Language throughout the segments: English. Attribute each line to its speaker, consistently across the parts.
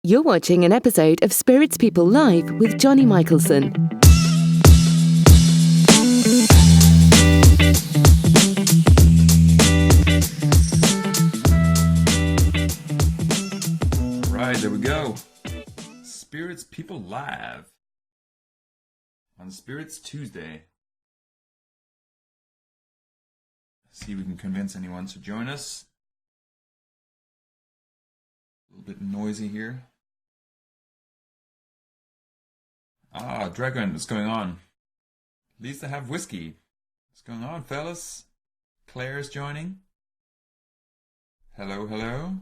Speaker 1: You're watching an episode of Spirits People Live with Johnny Michelson.
Speaker 2: All right, there we go. Spirits People Live on Spirits Tuesday. See if we can convince anyone to join us. A little bit noisy here. Dragon, what's going on? At least I have whiskey. What's going on, fellas? Claire's joining. Hello, hello.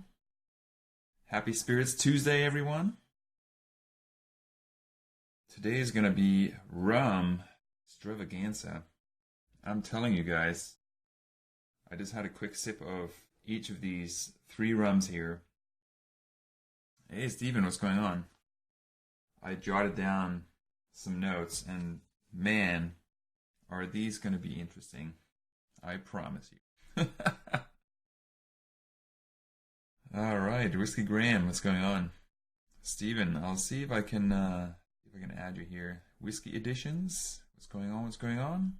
Speaker 2: Happy Spirits Tuesday, everyone. Today is going to be rum extravaganza. I'm telling you guys, I just had a quick sip of each of these 3 rums here. Hey, Stephen, what's going on? I jotted down some notes, and man, are these going to be interesting. I promise you. All right, Whiskey Graham, what's going on? Stephen, I'll see if I can add you here. Whiskey Editions, what's going on? What's going on?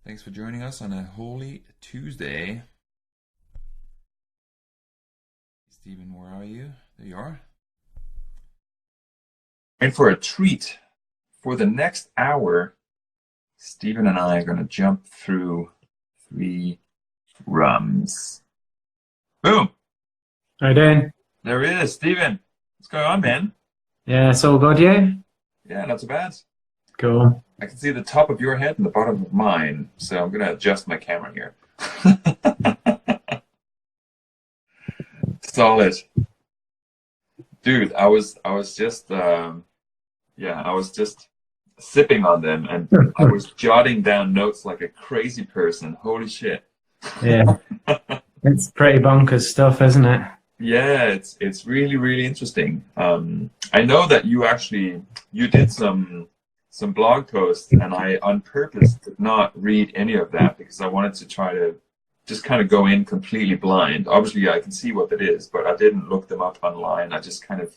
Speaker 2: Thanks for joining us on a Holy Tuesday. Stephen, where are you? There you are. And for a treat, for the next hour, Stephen and I are going to jump through 3 rums. Boom!
Speaker 3: How you doing?
Speaker 2: There it is, Stephen. What's going on, man?
Speaker 3: Yeah, it's all good, yeah?
Speaker 2: Yeah, not too bad.
Speaker 3: Cool.
Speaker 2: I can see the top of your head and the bottom of mine, so I'm going to adjust my camera here. Solid. Dude, I was just sipping on them, and I was jotting down notes like a crazy person. Holy shit.
Speaker 3: Yeah. It's pretty bonkers stuff, isn't it?
Speaker 2: Yeah, it's really, really interesting. I know that you did some blog posts, and I on purpose did not read any of that because I wanted to try to just kind of go in completely blind. Obviously, I can see what it is, but I didn't look them up online. I just kind of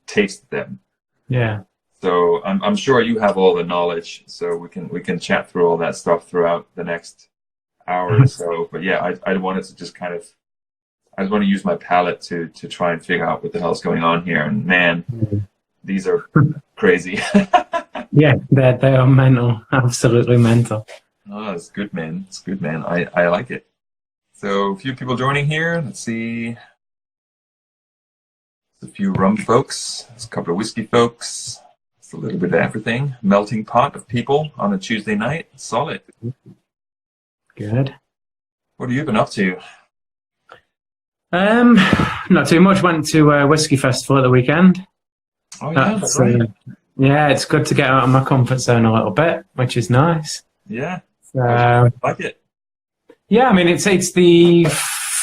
Speaker 2: tasted them.
Speaker 3: Yeah.
Speaker 2: So I'm sure you have all the knowledge, so we can chat through all that stuff throughout the next hour or so. But yeah, I wanted to just I just want to use my palate to try and figure out what the hell's going on here. And man, these are crazy.
Speaker 3: Yeah, they are mental, absolutely mental.
Speaker 2: Oh, it's good, man. It's good, man. I like it. So a few people joining here. Let's see. There's a few rum folks. There's a couple of whiskey folks. It's a little bit of everything. Melting pot of people on a Tuesday night. Solid.
Speaker 3: Good.
Speaker 2: What have you been up to?
Speaker 3: Not too much. Went to a whiskey festival at the weekend.
Speaker 2: Oh yeah, that's right.
Speaker 3: Yeah, it's good to get out of my comfort zone a little bit, which is nice.
Speaker 2: Yeah.
Speaker 3: I
Speaker 2: like it.
Speaker 3: Yeah, I mean it's the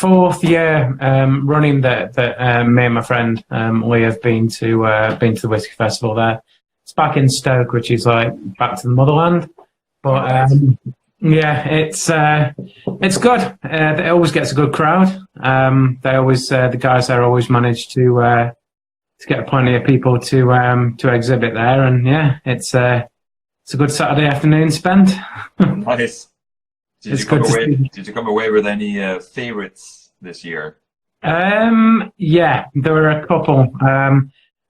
Speaker 3: 4th year running that me and my friend Lee have been to the whiskey festival there. It's back in Stoke, which is like back to the motherland. But yeah, it's good. It always gets a good crowd. They always the guys there always manage to get plenty of people to exhibit there, and yeah, it's a good Saturday afternoon spent.
Speaker 2: Nice. Did you come away with any favorites this year?
Speaker 3: Yeah, there were a couple.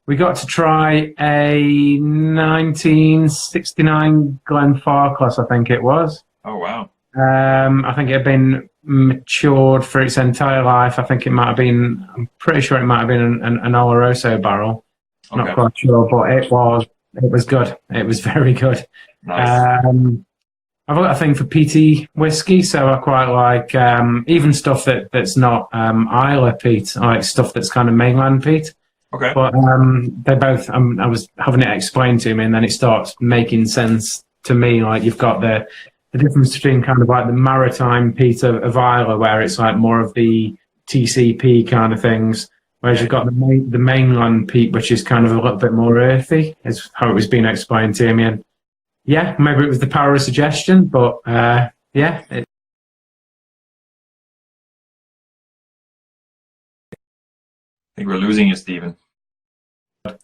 Speaker 3: We got to try a 1969 Glenfarclas, I think it was.
Speaker 2: Oh wow.
Speaker 3: I think it had been matured for its entire life. I think I'm pretty sure it might have been an Oloroso barrel. Okay. Not quite sure, but it was good. It was very good.
Speaker 2: Nice.
Speaker 3: I've got a thing for peaty whiskey, so I quite like even stuff that's not Islay peat. I like stuff that's kind of mainland peat.
Speaker 2: Okay.
Speaker 3: But they both, I was having it explained to me, and then it starts making sense to me. Like you've got the difference between kind of like the maritime peat of Islay, where it's like more of the TCP kind of things, whereas you've got the mainland peat, which is kind of a little bit more earthy, is how it was being explained to me. And yeah, maybe it was the power of suggestion, but yeah.
Speaker 2: think we're losing you, Stephen. I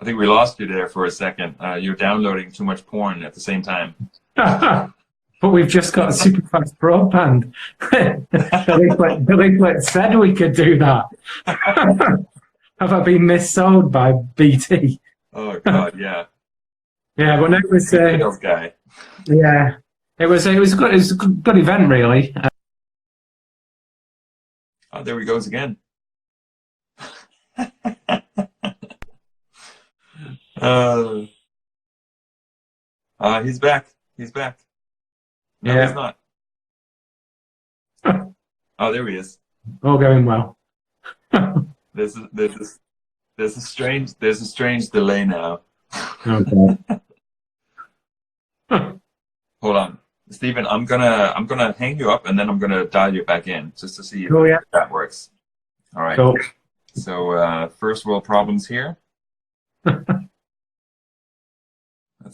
Speaker 2: think we lost you there for a second. You're downloading too much porn at the same time.
Speaker 3: But we've just got a super fast broadband. The leaflet said we could do that. Have I been missold by BT?
Speaker 2: Oh God, yeah.
Speaker 3: Yeah, but no, it was.
Speaker 2: Sales guy.
Speaker 3: Yeah, it was good. It was a good event, really.
Speaker 2: Oh, there he goes again. He's back. He's back. No,
Speaker 3: Yeah.
Speaker 2: he's not. Oh, there he is.
Speaker 3: All going well.
Speaker 2: There's a strange delay now.
Speaker 3: Okay.
Speaker 2: Hold on, Stephen. I'm gonna hang you up and then I'm gonna dial you back in just to see if
Speaker 3: Oh, yeah.
Speaker 2: that works. All right.
Speaker 3: Cool.
Speaker 2: So first world problems here. Let's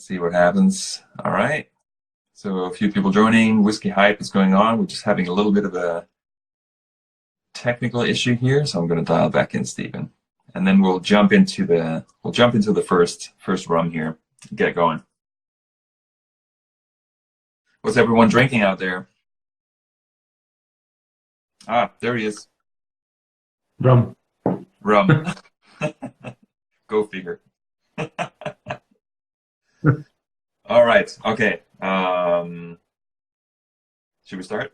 Speaker 2: see what happens. All right. So a few people joining. Whiskey hype is going on. We're just having a little bit of a technical issue here, so I'm going to dial back in, Stephen, and then we'll jump into the first rum here. Get going. What's everyone drinking out there? Ah, there he is.
Speaker 3: Rum.
Speaker 2: Rum. Go figure. All right. Okay. Should we start?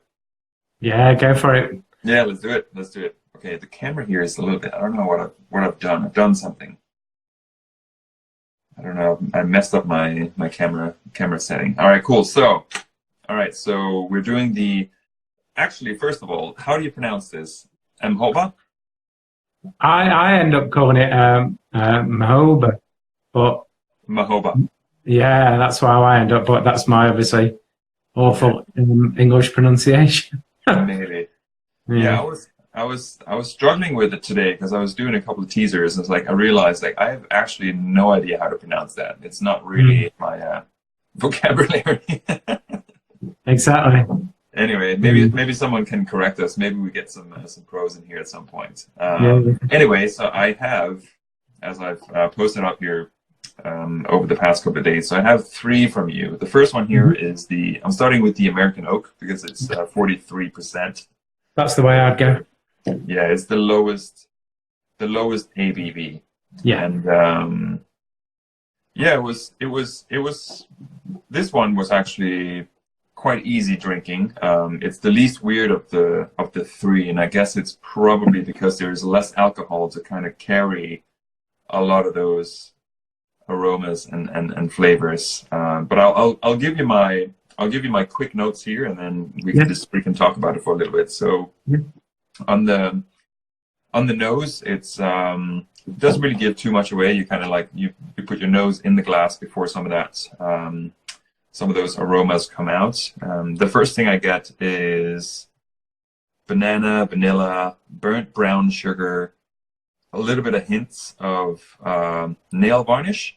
Speaker 3: Yeah, go for it.
Speaker 2: Yeah, let's do it. Let's do it. Okay, the camera here is a little bit. I don't know what I've done. I've done something. I don't know. I messed up my camera setting. All right, cool. So, all right. So we're doing the. Actually, first of all, how do you pronounce this? Mhoba?
Speaker 3: I end up calling it Mhoba, but
Speaker 2: Mhoba.
Speaker 3: yeah, that's how I end up. But that's my obviously awful English pronunciation.
Speaker 2: Maybe. Yeah, I was struggling with it today because I was doing a couple of teasers, and it's like I realized like I have actually no idea how to pronounce that. It's not really my vocabulary.
Speaker 3: Exactly.
Speaker 2: Anyway, maybe someone can correct us. Maybe we get some pros in here at some point.
Speaker 3: Yeah.
Speaker 2: Anyway, so I have, as I've posted up here over the past couple of days, so I have 3 from you. The first one here is I'm starting with the American Oak because it's 43%.
Speaker 3: That's the way I'd go.
Speaker 2: Yeah, it's the lowest ABV.
Speaker 3: Yeah.
Speaker 2: And yeah, it was. This one was actually quite easy drinking. It's the least weird of the 3, and I guess it's probably because there's less alcohol to kind of carry a lot of those aromas and flavors. But I'll give you my quick notes here, and then we can talk about it for a little bit. So on the nose, it doesn't really give too much away. You kind of like you put your nose in the glass before some of those aromas come out. The first thing I get is banana, vanilla, burnt brown sugar, a little bit of hints of nail varnish.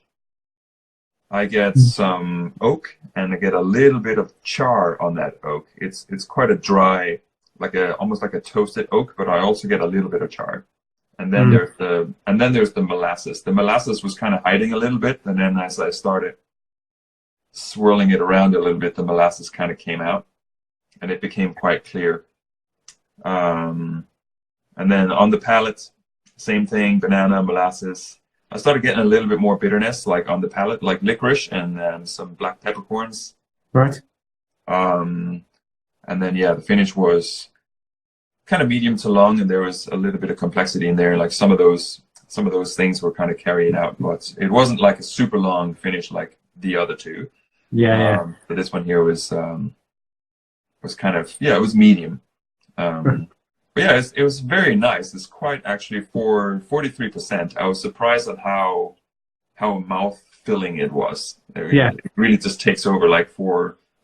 Speaker 2: I get some oak, and I get a little bit of char on that oak. It's quite a dry, almost like a toasted oak, but I also get a little bit of char. And then there's the molasses. The molasses was kind of hiding a little bit, and then as I started swirling it around a little bit, the molasses kind of came out, and it became quite clear. And then on the palate, same thing, banana, molasses. I started getting a little bit more bitterness, like on the palate, like licorice and some black peppercorns.
Speaker 3: Right.
Speaker 2: And then the finish was kind of medium to long, and there was a little bit of complexity in there. Like some of those things were kind of carried out, but it wasn't like a super long finish like the other 2.
Speaker 3: Yeah.
Speaker 2: But this one here was kind of it was medium. But yeah, it was very nice. It's quite actually for 43%. I was surprised at how mouth-filling it was. It really just takes over.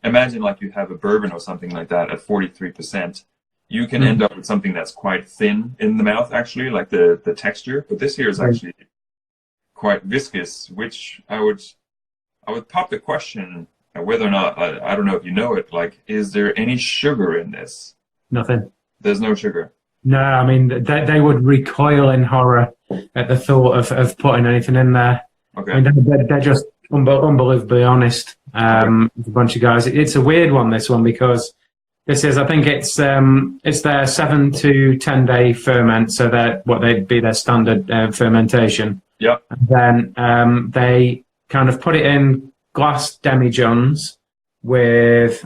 Speaker 2: Imagine like you have a bourbon or something like that at 43%. You can end up with something that's quite thin in the mouth, actually, like the texture. But this here is actually quite viscous, which I would pop the question whether or not, I don't know if you know it, like, is there any sugar in this?
Speaker 3: Nothing.
Speaker 2: There's no sugar.
Speaker 3: No, I mean, they would recoil in horror at the thought of putting anything in there.
Speaker 2: Okay.
Speaker 3: I mean, they're just unbelievably honest. A bunch of guys. It's a weird one, this one, because this is, I think it's their 7 to 10 day ferment, so that what they'd be their standard fermentation.
Speaker 2: Yeah.
Speaker 3: And then they kind of put it in glass demijohns with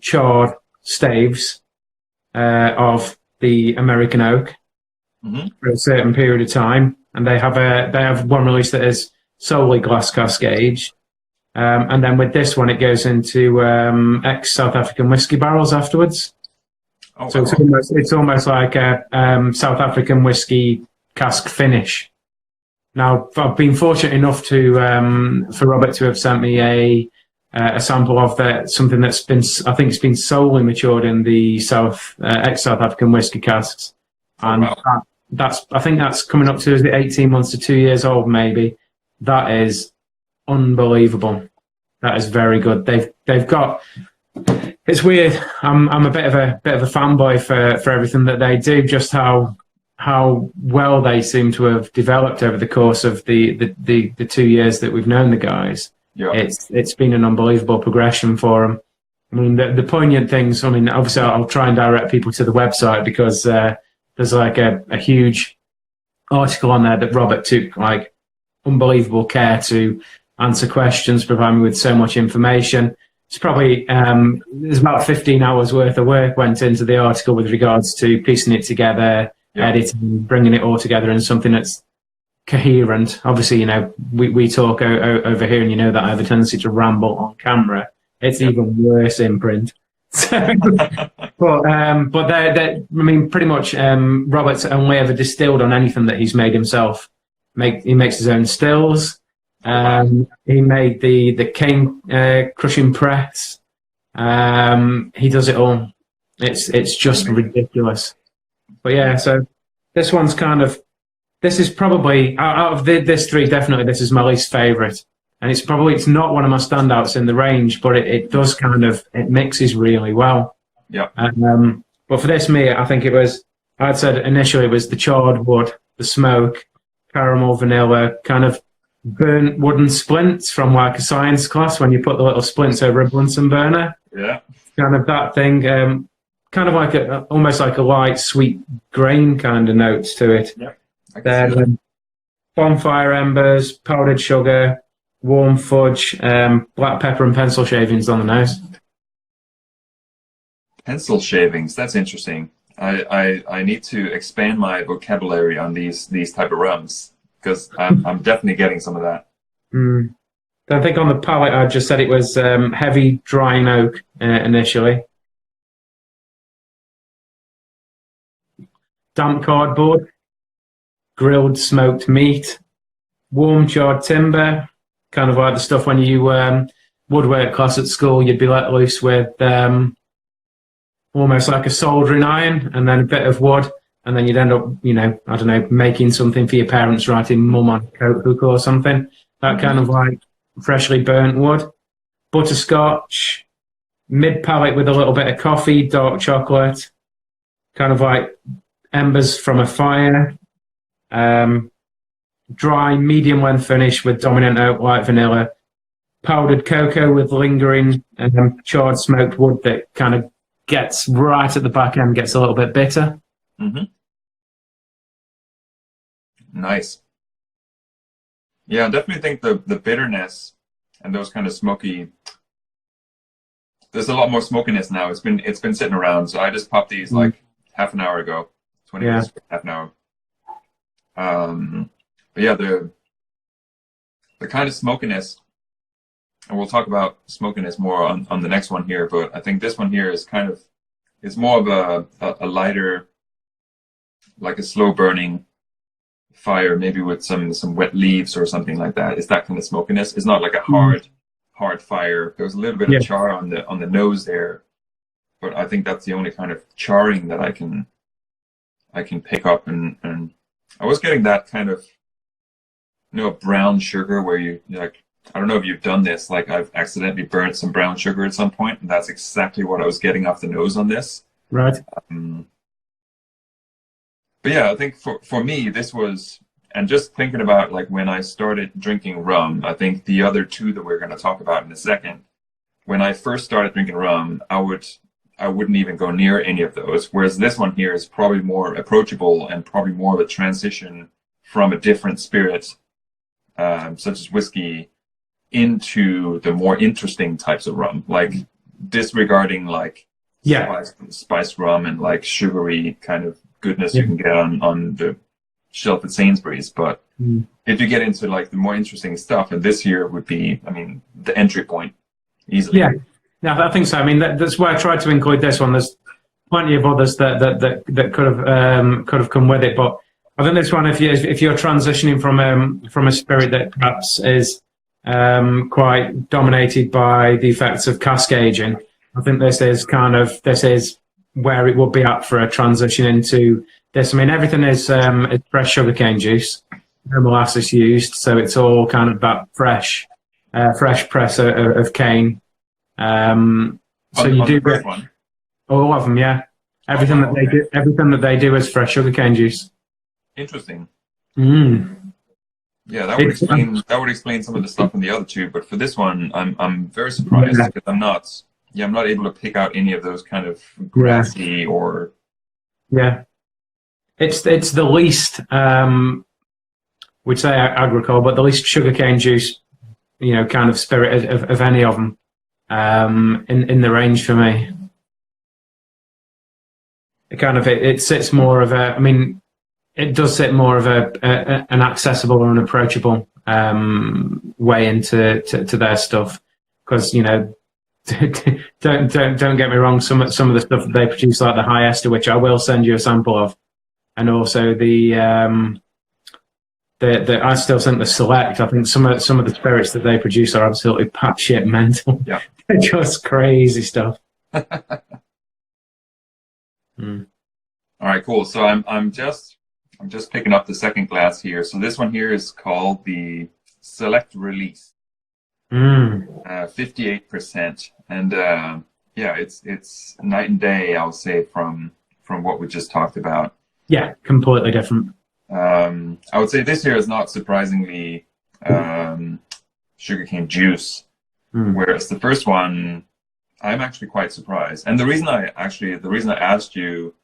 Speaker 3: charred staves of the American oak for a certain period of time, and they have one release that is solely glass cask aged. And then with this one, it goes into ex-South African whiskey barrels afterwards.
Speaker 2: Oh,
Speaker 3: so it's almost like a South African whiskey cask finish. Now, I've been fortunate enough for Robert to have sent me a sample of something that's been, I think it's been solely matured in the ex-South African whiskey casks. And I think that's coming up to 18 months to 2 years old, maybe. That is unbelievable. That is very good. They've got. It's weird. I'm a bit of a fanboy for everything that they do. Just how well they seem to have developed over the course of the 2 years that we've known the guys.
Speaker 2: Yeah.
Speaker 3: It's been an unbelievable progression for them. I mean, the poignant things. I mean, obviously, I'll try and direct people to the website because there's like a huge article on there that Robert took like unbelievable care to answer questions, provide me with so much information. It's probably there's about 15 hours worth of work went into the article with regards to piecing it together, editing, bringing it all together in something that's coherent. Obviously, you know, we talk over here, and you know that I have a tendency to ramble on camera. It's even worse in print. but I mean, pretty much Robert's only ever distilled on anything that he's made himself. He makes his own stills. He made the cane crushing press. He does it all. It's just ridiculous. But yeah, so this one's this is probably out of this three, definitely this is my least favourite. And it's not one of my standouts in the range, but it does it mixes really well.
Speaker 2: Yeah.
Speaker 3: But for this, I think I'd said initially it was the charred wood, the smoke, caramel, vanilla, kind of burnt wooden splints from like a science class when you put the little splints over a Bunsen burner.
Speaker 2: Yeah.
Speaker 3: Kind of that thing, kind of like almost like a light, sweet grain kind of notes to it.
Speaker 2: Yeah.
Speaker 3: Then bonfire embers, powdered sugar, warm fudge, black pepper and pencil shavings on the nose.
Speaker 2: Pencil shavings, that's interesting. I need to expand my vocabulary on these type of rums because I'm definitely getting some of that.
Speaker 3: I think on the palate I just said it was heavy drying oak initially. Damp cardboard, grilled smoked meat, warm charred timber, kind of like the stuff when you woodwork class at school, you'd be let loose with almost like a soldering iron and then a bit of wood, and then you'd end up, you know, I don't know, making something for your parents, writing mum on a coat hook or something. That kind of like freshly burnt wood. Butterscotch, mid-palate with a little bit of coffee, dark chocolate, kind of like embers from a fire. Dry, medium-length finish with dominant oak, white vanilla. Powdered cocoa with lingering charred smoked wood that kind of gets right at the back end, gets a little bit bitter.
Speaker 2: Mm-hmm. Nice. Yeah, I definitely think the bitterness and those kind of smoky. There's a lot more smokiness now. It's been sitting around, so I just popped these like half an hour ago, 20 minutes, half an hour. But yeah, the kind of smokiness, and we'll talk about smokiness more on the next one here. But I think this one here is it's more of a lighter, like a slow burning fire, maybe with some wet leaves or something like that. It's that kind of smokiness. It's not like a hard fire. There's a little bit of char on the nose there, but I think that's the only kind of charring that I can pick up. And I was getting that kind of, brown sugar where you like, I don't know if you've done this, like I've accidentally burnt some brown sugar at some point, and that's exactly what I was getting off the nose on this.
Speaker 3: Right.
Speaker 2: But yeah, I think for me, this was, and just thinking about like when I started drinking rum, I think the other two that we're going to talk about in a second, when I first started drinking rum, I wouldn't even go near any of those. Whereas this one here is probably more approachable and probably more of a transition from a different spirit, such as whiskey, into the more interesting types of rum, like disregarding like spiced rum and like sugary kind of goodness you can get on the shelf at Sainsbury's. But if you get into like the more interesting stuff, and this here would be, I mean, the entry point easily.
Speaker 3: Yeah, I think so. I mean, that's why I tried to include this one. There's plenty of others that could have come with it, but I think this one, if you're transitioning from a spirit that perhaps is quite dominated by the effects of cask aging, I think this is where it would be at for a transition into this. I mean, everything is fresh sugarcane juice, no molasses used, so it's all kind of that fresh press of cane. So you do get all of them, yeah. Everything that they do is fresh sugarcane juice.
Speaker 2: Interesting.
Speaker 3: Mm.
Speaker 2: Yeah, that would explain some of the stuff in the other two. But for this one, I'm very surprised because I'm not able to pick out any of those kind of grassy or. Yeah,
Speaker 3: it's the least we'd say agricole, but the least sugarcane juice, kind of spirit of any of them in the range for me. It sits more of a. I mean. It does sit more of an accessible or an approachable way into their stuff, because don't get me wrong, some of the stuff that they produce, like the High Ester, which I will send you a sample of, and also the I still think the Select. I think some of the spirits that they produce are absolutely pat shit mental.
Speaker 2: Yeah,
Speaker 3: they're just crazy stuff.
Speaker 2: All right, cool. So I'm just picking up the second glass here. So this one here is called the Select Release, 58%, and it's night and day, I'll say, from what we just talked about.
Speaker 3: Yeah, completely different.
Speaker 2: I would say this here is not surprisingly sugarcane juice, whereas the first one, I'm actually quite surprised. And the reason I asked you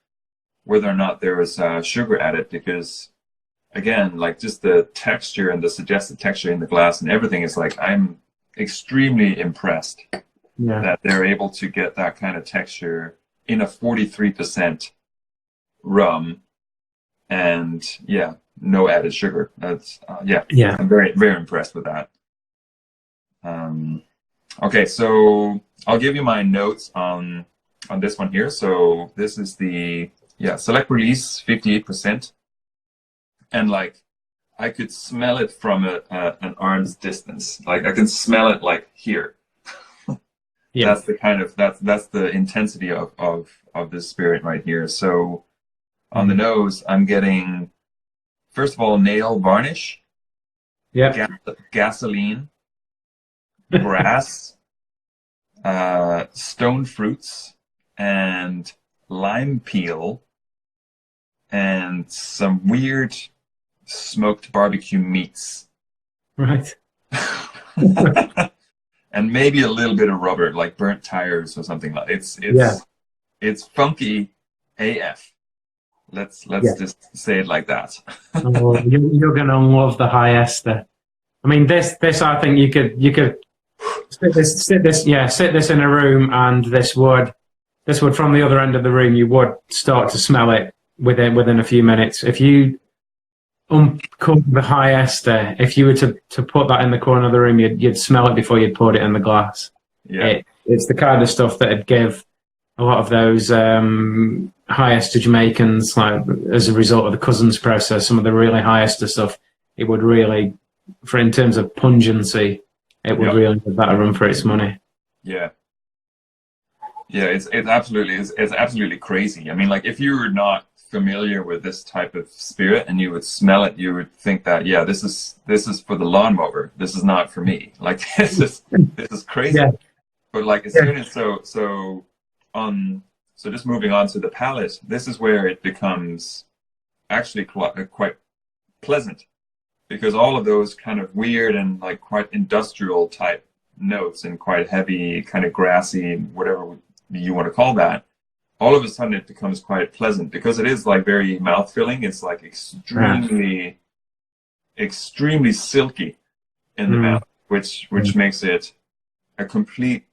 Speaker 2: whether or not there was sugar added, because again, like just the texture and the suggested texture in the glass and everything is like, I'm extremely impressed that they're able to get that kind of texture in a 43% rum, and no added sugar. That's I'm very, very impressed with that. Okay, so I'll give you my notes on this one here. So this is the Select Release, 58%, and like I could smell it from an arm's distance. Like I can smell it like here. That's the kind of that's the intensity of this spirit right here. So on the nose, I'm getting, first of all, nail varnish, gasoline, brass, stone fruits, and lime peel, and some weird smoked barbecue meats.
Speaker 3: Right.
Speaker 2: And maybe a little bit of rubber, like burnt tires or something like it's funky AF. Let's just say it like that.
Speaker 3: Oh, you're gonna love the High Ester. I mean, this I think you could sit this in a room, and this would from the other end of the room, you would start to smell it within a few minutes. If you uncover the High Ester, if you were to put that in the corner of the room, you'd smell it before you'd poured it in the glass. Yeah, it's the kind of stuff that'd give a lot of those High Ester Jamaicans, like as a result of the Cousins process, some of the really High Ester stuff, it would really, in terms of pungency, it would really give that a run for its money.
Speaker 2: Yeah. Yeah, it's absolutely crazy. I mean, like if you were not familiar with this type of spirit and you would smell it, you would think that this is for the lawnmower. This is not for me. Like this is crazy. Yeah. But like as soon as so just moving on to the palate, this is where it becomes actually quite pleasant, because all of those kind of weird and like quite industrial type notes and quite heavy, kind of grassy, whatever you want to call that, all of a sudden it becomes quite pleasant, because it is like very mouth-filling. It's like extremely silky in the mouth, which makes it a complete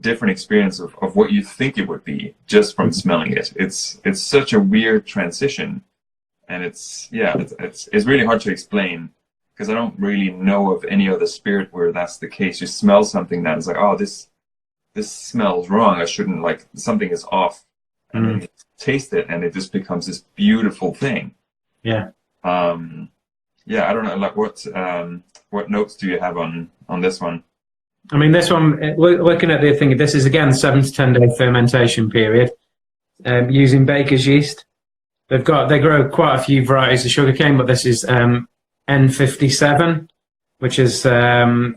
Speaker 2: different experience of what you think it would be just from smelling it. It's such a weird transition, and it's really hard to explain, because I don't really know of any other spirit where that's the case. You smell something that is like, oh, this smells wrong. I shouldn't, like, something is off, and then you taste it, and it just becomes this beautiful thing.
Speaker 3: Yeah.
Speaker 2: I don't know, like, what notes do you have on this one?
Speaker 3: I mean, this one, looking at the thing, this is again 7 to 10 day fermentation period, using baker's yeast. They grow quite a few varieties of sugarcane, but this is N57, which is kind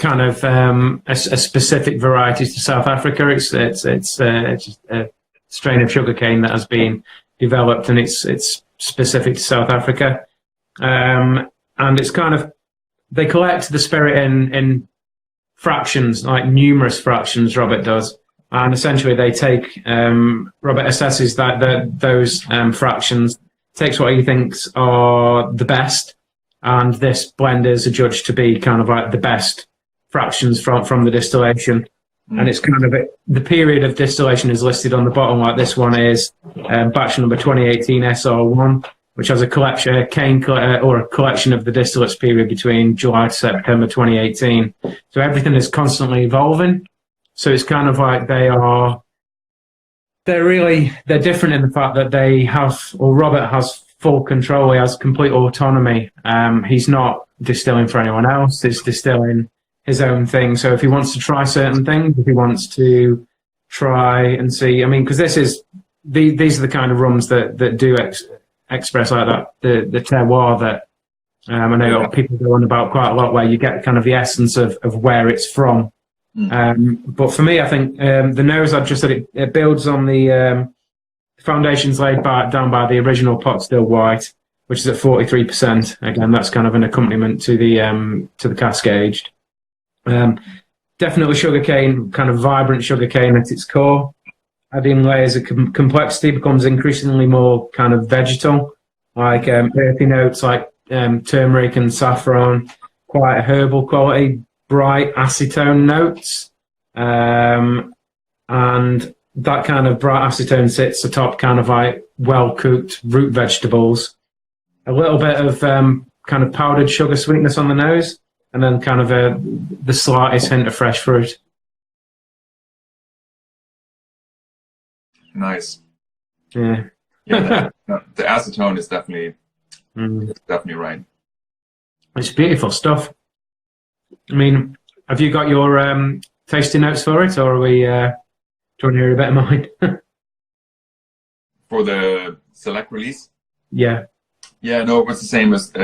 Speaker 3: of a specific variety to South Africa. It's a strain of sugarcane that has been developed, and it's specific to South Africa. And it's kind of, they collect the spirit in fractions, like numerous fractions, Robert does. And essentially they take, Robert assesses those fractions, takes what he thinks are the best, and this blend is adjudged to be kind of like the best fractions from the distillation. And it's kind of, the period of distillation is listed on the bottom, like this one is batch number 2018 SR1, which has a collection of the distillates period between July to September 2018. So everything is constantly evolving. So it's kind of like they're different in the fact that they have, or Robert has full control. He has complete autonomy. He's not distilling for anyone else. He's distilling his own thing. So if he wants to try certain things, if he wants to try and see, I mean, because these are the kind of rums that do express like that, the terroir that I know people go on about quite a lot, where you get kind of the essence of where it's from. But for me, I think the nose, I've just said it builds on the foundations laid down by the original pot still white, which is at 43%. Again, that's kind of an accompaniment to the cask aged. Definitely sugarcane, kind of vibrant sugarcane at its core. Adding layers of complexity, becomes increasingly more kind of vegetal, like earthy notes like turmeric and saffron, quite a herbal quality, bright acetone notes, and that kind of bright acetone sits atop kind of like well-cooked root vegetables. A little bit of kind of powdered sugar sweetness on the nose, and then kind of the slightest hint of fresh fruit.
Speaker 2: Nice.
Speaker 3: Yeah.
Speaker 2: Yeah, the acetone is definitely right.
Speaker 3: It's beautiful stuff. I mean, have you got your tasting notes for it, or are we trying to hear a bit of mine?
Speaker 2: For the select release?
Speaker 3: Yeah.
Speaker 2: Yeah, no, it's the same as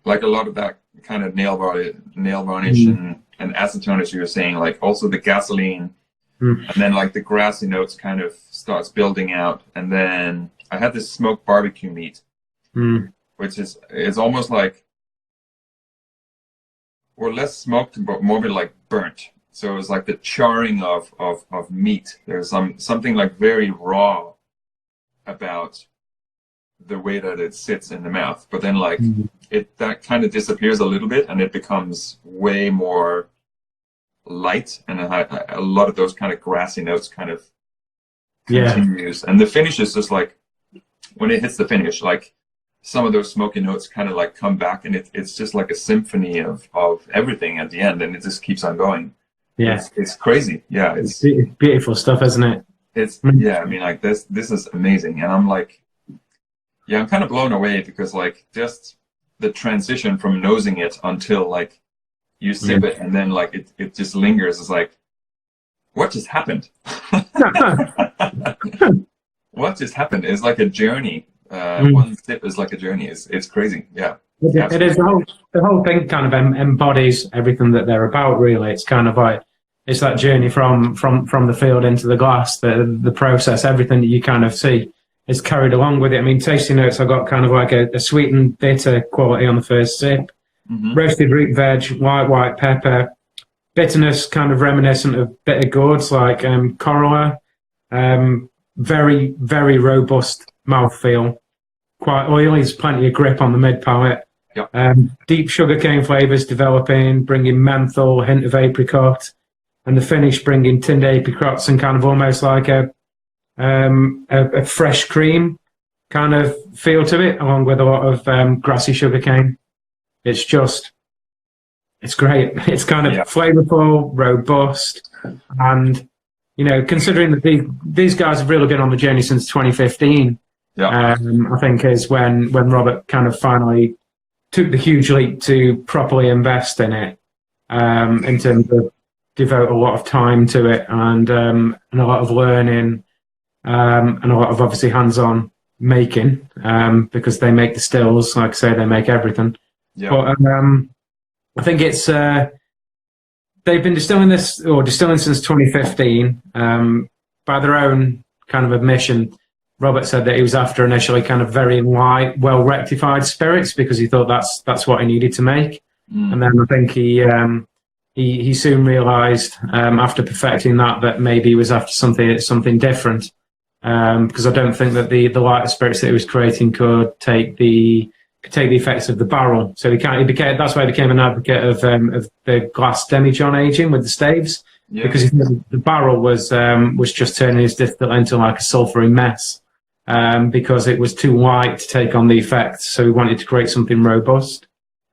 Speaker 2: like a lot of that kind of nail varnish and acetone, as you were saying, like also the gasoline. And then like the grassy notes kind of starts building out. And then I had this smoked barbecue meat, which is almost like, or less smoked, but more like burnt. So it's like the charring of meat. There's something like very raw about the way that it sits in the mouth. But then like that kind of disappears a little bit, and it becomes way more light, and a lot of those kind of grassy notes kind of continues. And the finish is just like, when it hits the finish, like some of those smoky notes kind of like come back, and it's just like a symphony of everything at the end, and it just keeps on going. Yeah, it's crazy. Yeah, it's
Speaker 3: beautiful stuff, isn't it?
Speaker 2: It's I mean, like this is amazing, and I'm like, I'm kind of blown away, because like just the transition from nosing it until like you sip it, and then like it just lingers. It's like, what just happened? What just happened? It's like a journey. One sip is like a journey. It's crazy. Yeah.
Speaker 3: It is. The whole thing kind of embodies everything that they're about, really. It's kind of like, it's that journey from the field into the glass, the process, everything that you kind of see is carried along with it. I mean, tasting notes, I got kind of like a sweet and bitter quality on the first sip.
Speaker 2: Mm-hmm.
Speaker 3: Roasted root veg, white pepper, bitterness kind of reminiscent of bitter gourds like Corolla. Very, very robust mouthfeel. Quite oily, there's plenty of grip on the mid palate.
Speaker 2: Yep.
Speaker 3: Deep sugarcane flavours developing, bringing menthol, hint of apricot, and the finish bringing tinned apricots and kind of almost like a fresh cream kind of feel to it, along with a lot of grassy sugarcane. It's great. It's kind of flavourful, robust, and considering that these guys have really been on the journey since 2015. I think is when Robert kind of finally took the huge leap to properly invest in it, in terms of devote a lot of time to it and a lot of learning, and a lot of obviously hands-on making, because they make the stills, like I say, they make everything. But I think it's they've been distilling since 2015. By their own kind of admission, Robert said that he was after initially kind of very light, well rectified spirits because he thought that's what he needed to make. And then I think he soon realised, after perfecting that maybe he was after something different, because I don't think that the lighter spirits that he was creating could take the effects of the barrel. So that's why he became an advocate of the glass demijohn aging with the staves, because he thought the barrel was just turning his distillate into like a sulphury mess, because it was too light to take on the effects. So he wanted to create something robust,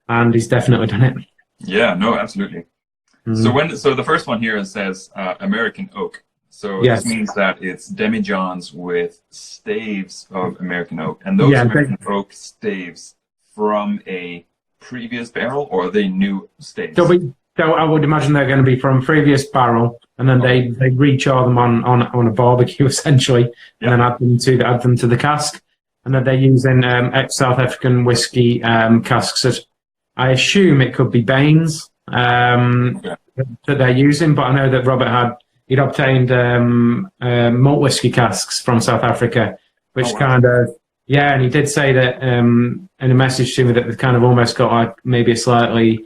Speaker 3: and he's definitely done it.
Speaker 2: Yeah, no, absolutely. So the first one here says American oak. So this means that it's demijohns with staves of American oak, and those American oak staves from a previous barrel, or are they new staves?
Speaker 3: I would imagine they're going to be from previous barrel, and then they rechar them on a barbecue essentially, and then add them to the cask, and then they're using ex-South African whiskey casks. I assume it could be Baines that they're using, but I know that Robert he'd obtained malt whiskey casks from South Africa, which and he did say that in a message to me that they've kind of almost got like maybe a slightly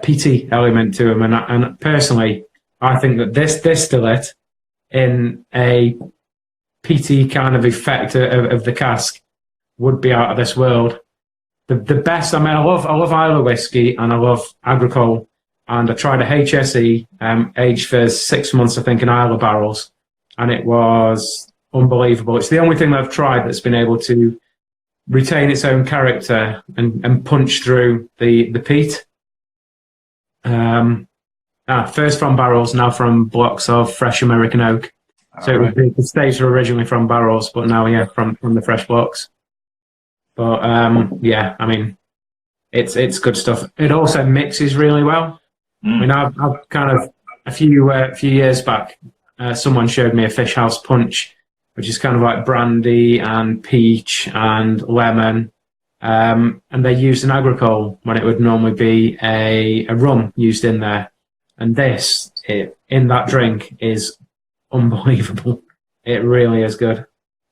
Speaker 3: peaty element to them, and personally, I think that this distillate in a peaty kind of effect of the cask would be out of this world. The best. I mean, I love Islay whiskey and I love agricole, and I tried a HSE aged for 6 months, I think, in Islay barrels, and it was unbelievable. It's the only thing that I've tried that's been able to retain its own character and punch through the peat. First from barrels, now from blocks of fresh American oak. So the staves were originally from barrels, but now from the fresh blocks. But I mean, it's good stuff. It also mixes really well. I mean, I've kind of a few years back, someone showed me a fish house punch, which is kind of like brandy and peach and lemon, and they used an agricole when it would normally be a rum used in there. And this, in that drink, is unbelievable. It really is good.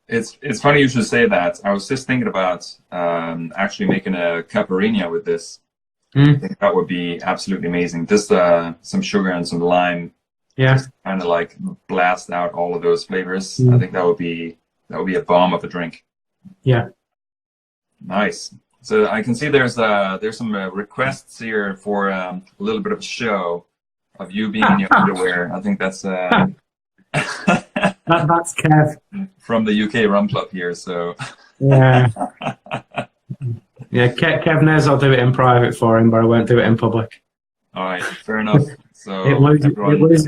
Speaker 2: It's funny you should say that. I was just thinking about actually making a caipirinha with this. I think that would be absolutely amazing. Just some sugar and some lime. Yeah. Just kind of like blast out all of those flavors. I think that would be a bomb of a drink.
Speaker 3: Yeah.
Speaker 2: Nice. So I can see there's some requests here for a little bit of a show of you being in your underwear. I think that's
Speaker 3: that's Kev
Speaker 2: from the UK Rum Club here. So
Speaker 3: yeah. Yeah, Kev knows I'll do it in private for him, but I won't do it in public.
Speaker 2: All right, fair enough. So
Speaker 3: it loses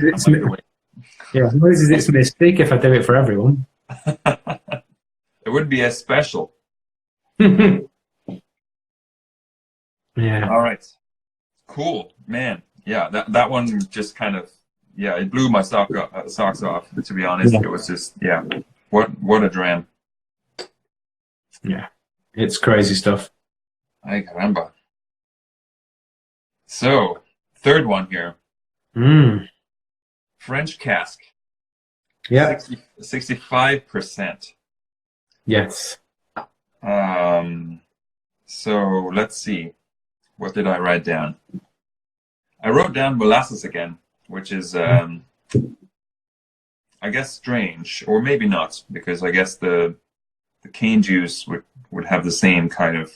Speaker 3: its mystique if I do it for everyone.
Speaker 2: It would be as special.
Speaker 3: Yeah.
Speaker 2: All right. Cool, man. Yeah, that one just kind of it blew my socks off. To be honest, It was just what a dram.
Speaker 3: Yeah, it's crazy stuff.
Speaker 2: Ay caramba. So, third one here. French cask.
Speaker 3: Yeah.
Speaker 2: 65%.
Speaker 3: Yes.
Speaker 2: So let's see. What did I write down? I wrote down molasses again, which is, I guess, strange, or maybe not, because I guess the cane juice would have the same kind of,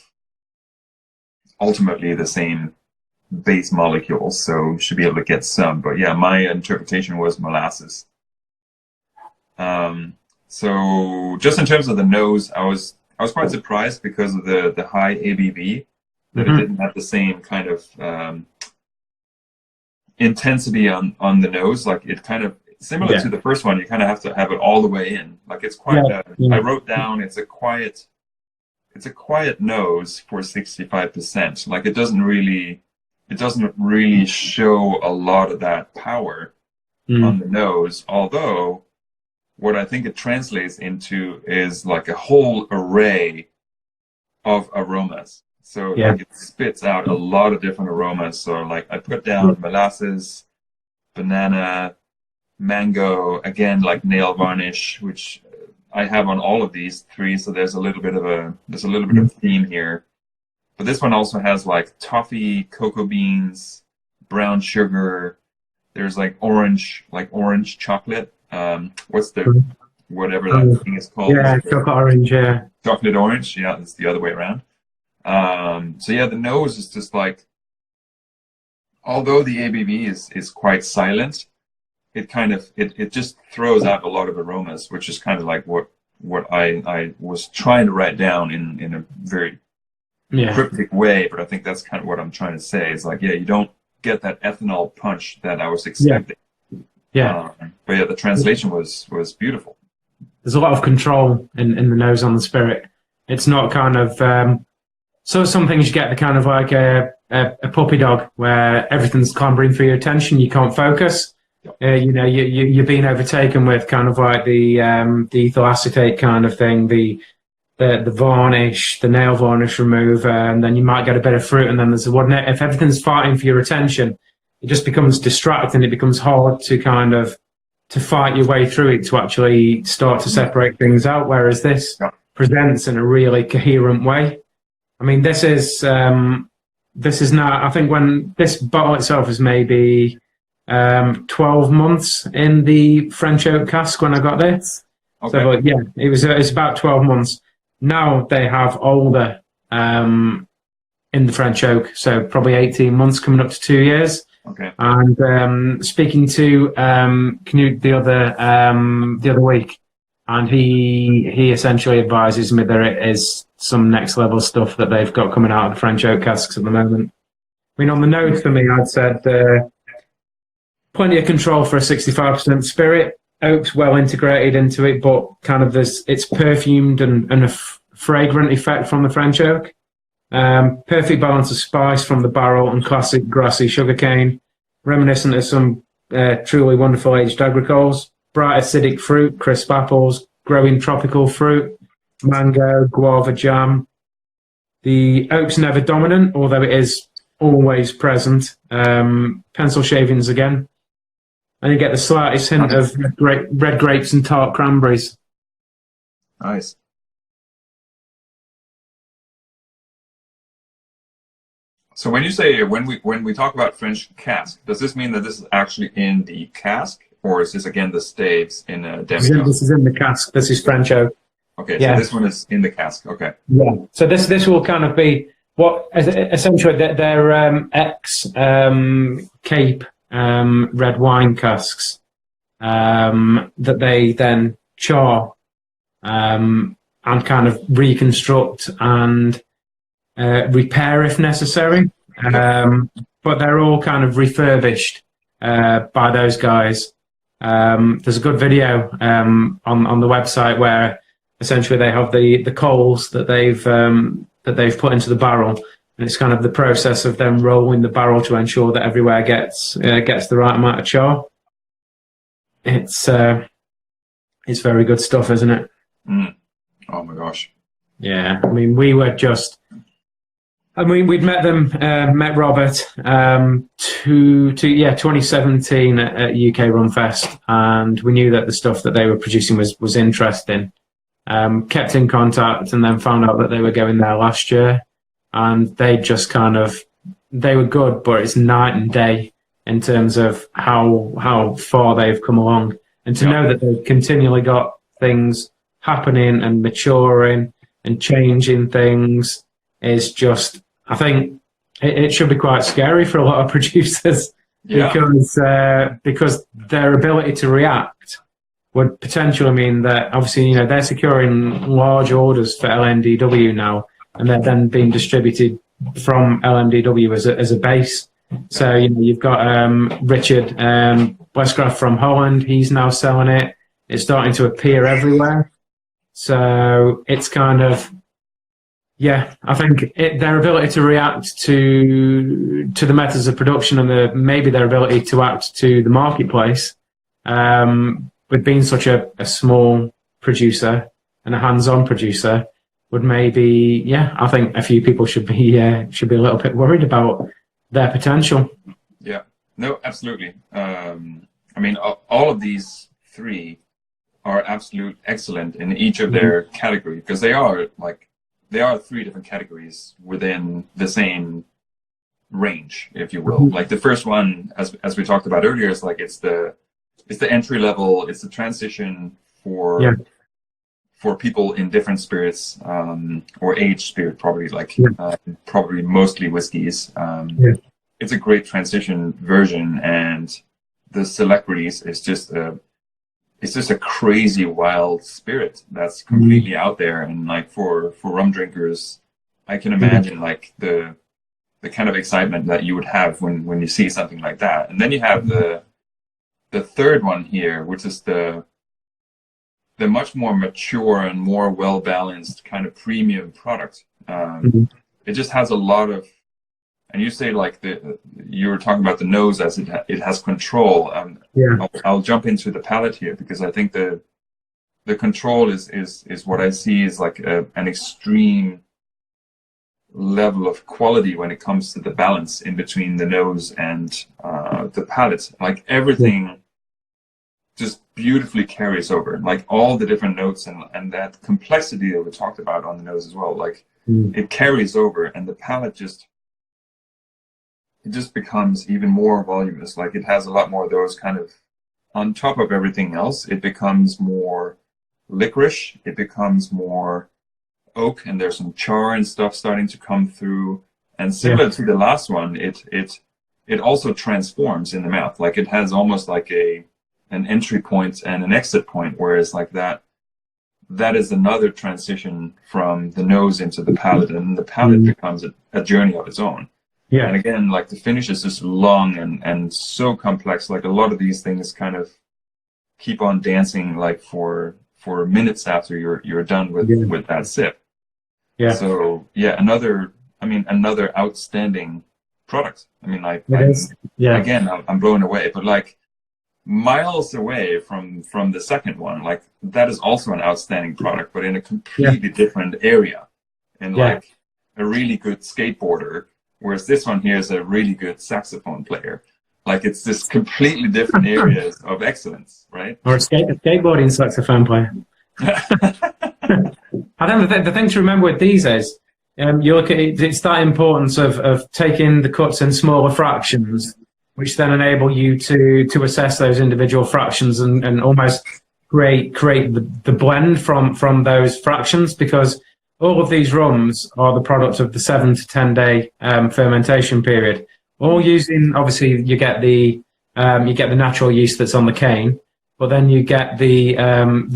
Speaker 2: ultimately the same base molecules, so you should be able to get some. But yeah, my interpretation was molasses. So just in terms of the nose, I was quite surprised because of the high ABV, that it didn't have the same kind of intensity on the nose. Like it kind of similar to the first one, you kind of have to have it all the way in. Like it's quite. I wrote down it's a quiet nose for 65%. Like it doesn't really show a lot of that power on the nose. Although what I think it translates into is like a whole array of aromas. So like it spits out a lot of different aromas. So like I put down molasses, banana, mango, again like nail varnish, which I have on all of these three. So there's a little bit of theme here. But this one also has like toffee, cocoa beans, brown sugar. There's like orange chocolate. What's the whatever that thing is called?
Speaker 3: Yeah, chocolate orange. Yeah,
Speaker 2: chocolate orange. Yeah, it's the other way around. So yeah, the nose is just like, although the ABV is quite silent, it just throws out a lot of aromas, which is kind of like what I was trying to write down in a very cryptic way. But I think that's kind of what I'm trying to say. Is like, you don't get that ethanol punch that I was expecting. But yeah, the translation was beautiful.
Speaker 3: There's a lot of control in the nose on the spirit. It's not kind of so some things you get the kind of like a puppy dog where everything's clambering for your attention, you can't focus. You're being overtaken with kind of like the ethyl acetate kind of thing, the varnish, the nail varnish remover, and then you might get a bit of fruit, and then there's the one. If everything's fighting for your attention, it just becomes distracting. It becomes hard to fight your way through it, to actually start to separate things out. Whereas this presents in a really coherent way. I mean, this is now, I think when this bottle itself is maybe 12 months in the French oak cask when I got this. Okay. So yeah, it's about 12 months. Now they have older in the French oak, so probably 18 months coming up to 2 years.
Speaker 2: Okay.
Speaker 3: And speaking to Knut the other week, and he essentially advises me that it is some next level stuff that they've got coming out of the French oak casks at the moment. I mean, on the nose for me, I'd said plenty of control for a 65% spirit. Oak's well integrated into it, but kind of it's perfumed and a fragrant effect from the French oak. Perfect balance of spice from the barrel and classic grassy sugarcane, reminiscent of some truly wonderful aged agricoles. Bright acidic fruit, crisp apples, growing tropical fruit, mango, guava jam. The oak's never dominant, although it is always present. Pencil shavings again. And you get the slightest hint of red grapes and tart cranberries.
Speaker 2: Nice. So when you say when we talk about French cask, does this mean that this is actually in the cask, or is this again the staves in a demi-cask?
Speaker 3: This is in the cask. This is French oak.
Speaker 2: Okay, so this one is in the cask. Okay.
Speaker 3: Yeah. So this will kind of be what essentially they're ex Cape red wine casks that they then char and kind of reconstruct and repair if necessary. But they're all kind of refurbished by those guys. There's a good video on the website where essentially they have the coals that they've put into the barrel, and it's kind of the process of them rolling the barrel to ensure that everywhere gets the right amount of char. It's very good stuff, isn't it?
Speaker 2: Mm. Oh my gosh!
Speaker 3: Yeah, I mean, we'd met Robert 2017 at UK Rum Fest, and we knew that the stuff that they were producing was interesting. kept in contact, and then found out that they were going there last year, and they just they were good, but it's night and day in terms of how far they've come along, and to know that they've continually got things happening and maturing and changing things is just, I think it should be quite scary for a lot of producers, because their ability to react would potentially mean that, obviously, they're securing large orders for LNDW now, and they're then being distributed from LNDW as a base. So, you've got Richard Westcraft from Holland. He's now selling it. It's starting to appear everywhere. So it's kind of, I think their ability to react to the methods of production and maybe their ability to act to the marketplace, with being such a small producer and a hands-on producer, would maybe, I think a few people should be a little bit worried about their potential.
Speaker 2: Yeah, no, absolutely. I mean, all of these three are absolute excellent in each of their category, because they are three different categories within the same range, if you will. Like the first one, as we talked about earlier, is like it's the entry level, it's the transition for people in different spirits, or aged spirit, probably probably mostly whiskeys. It's a great transition version, and the celebrities is just a crazy wild spirit that's completely out there. And like for rum drinkers, I can imagine like the kind of excitement that you would have when you see something like that. And then you have the third one here, which is the much more mature and more well-balanced kind of premium product. It just has a lot of, and you say like you were talking about the nose as it has control. I'll jump into the palate here, because I think the control is what I see is like an extreme level of quality when it comes to the balance in between the nose and the palate. Like everything just beautifully carries over, like all the different notes and that complexity that we talked about on the nose as well. Like it carries over, and the palate just becomes even more voluminous. Like it has a lot more of those kind of, on top of everything else, it becomes more licorice, it becomes more oak, and there's some char and stuff starting to come through. And similar to the last one, it also transforms in the mouth. Like it has almost like an entry point and an exit point, whereas like that is another transition from the nose into the palate, and the palate becomes a journey of its own. Yeah. And again, like the finish is just long and so complex. Like a lot of these things kind of keep on dancing like for minutes after you're done with that sip. Yeah. So another outstanding product. I mean, like again, I'm blown away. But like miles away from the second one, like that is also an outstanding product, but in a completely different area, and like a really good skateboarder. Whereas this one here is a really good saxophone player. Like it's just completely different areas of excellence, right?
Speaker 3: Or a skateboarding saxophone player. I think the thing to remember with these is, you look at it, it's that importance of taking the cuts in smaller fractions, which then enable you to assess those individual fractions and almost create the blend from those fractions, because all of these rums are the product of the 7 to 10 day fermentation period. All using, obviously, you get the natural yeast that's on the cane, but then you get the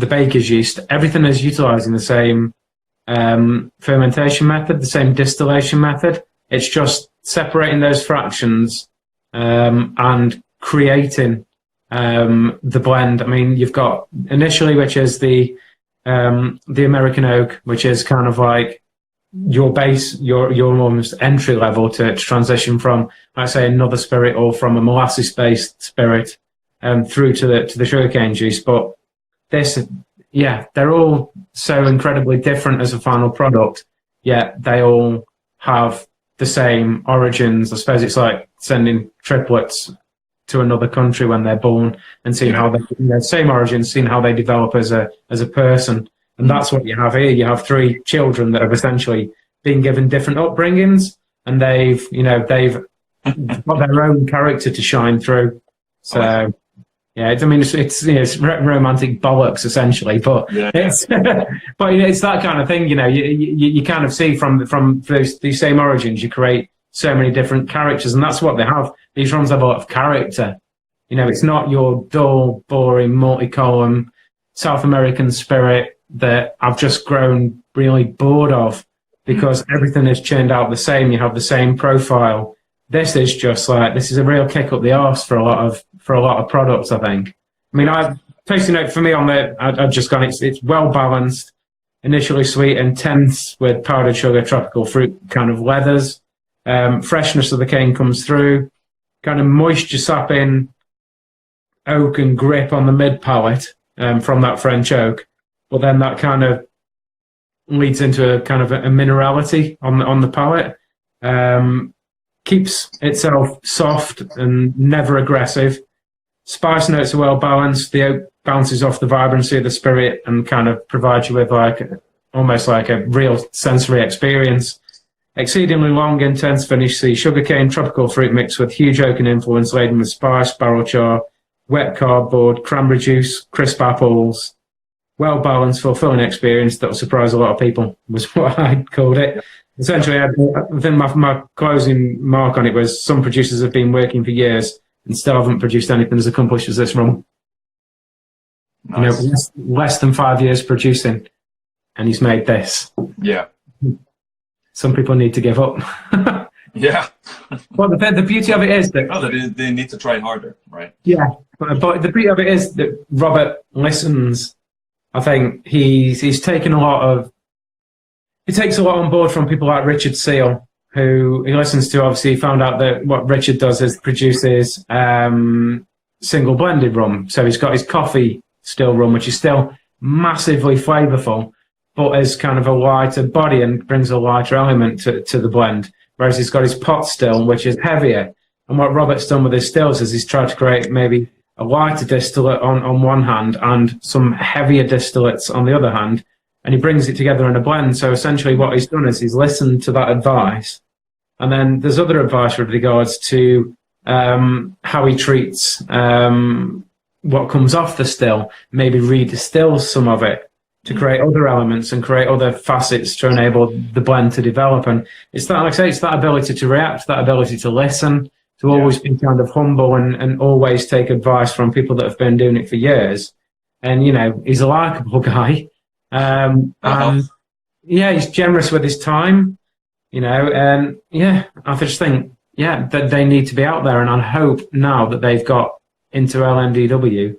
Speaker 3: baker's yeast. Everything is utilizing the same fermentation method, the same distillation method. It's just separating those fractions and creating the blend. I mean, you've got initially, which is the American oak, which is kind of like your base, your almost entry level to transition from, let's say, another spirit or from a molasses based spirit through to the sugarcane juice. But this, they're all so incredibly different as a final product, yet they all have the same origins. I suppose it's like sending triplets to another country when they're born and seeing how they, same origins, seeing how they develop as a person. And that's what you have here. You have three children that have essentially been given different upbringings, and they've got their own character to shine through. So, yeah, I mean, it's romantic bollocks essentially, but it's but it's that kind of thing. You kind of see from these same origins, you create so many different characters, and that's what they have. These rums have a lot of character. It's not your dull, boring, multicolumn South American spirit that I've just grown really bored of, because everything is churned out the same. You have the same profile. This is just this is a real kick up the arse for a lot of products, I think. I mean, tasting note for me I've just gone, it's well balanced, initially sweet, intense with powdered sugar, tropical fruit kind of leathers. Freshness of the cane comes through, kind of moisture sapping oak and grip on the mid palate from that French oak, but then that kind of leads into a kind of a minerality on the palate. Keeps itself soft and never aggressive. Spice notes are well balanced. The oak bounces off the vibrancy of the spirit and kind of provides you with almost like a real sensory experience. Exceedingly long, intense finish. See sugarcane, tropical fruit mixed with huge oaken influence, laden with spice, barrel char, wet cardboard, cranberry juice, crisp apples. Well balanced, fulfilling experience that will surprise a lot of people, was what I called it. Essentially, I think my closing mark on it was some producers have been working for years and still haven't produced anything as accomplished as this rum.
Speaker 2: Nice.
Speaker 3: Less than 5 years producing, and he's made this.
Speaker 2: Yeah.
Speaker 3: Some people need to give up.
Speaker 2: Yeah.
Speaker 3: Well, the beauty of it is that
Speaker 2: they need to try harder, right?
Speaker 3: Yeah, but the beauty of it is that Robert listens. I think he's taken he takes a lot on board from people like Richard Seal, who he listens to. Obviously, he found out that what Richard does is produces single blended rum. So he's got his coffee still rum, which is still massively flavourful, but is kind of a lighter body and brings a lighter element to the blend. Whereas he's got his pot still, which is heavier. And what Robert's done with his stills is he's tried to create maybe a lighter distillate on one hand and some heavier distillates on the other hand. And he brings it together in a blend. So essentially what he's done is he's listened to that advice. And then there's other advice with regards to how he treats what comes off the still, maybe redistills some of it to create other elements and create other facets to enable the blend to develop. And it's that, like I say, it's that ability to react, that ability to listen, to always be kind of humble and always take advice from people that have been doing it for years. And, he's a likable guy. And he's generous with his time, and I just think, that they need to be out there. And I hope now that they've got into LMDW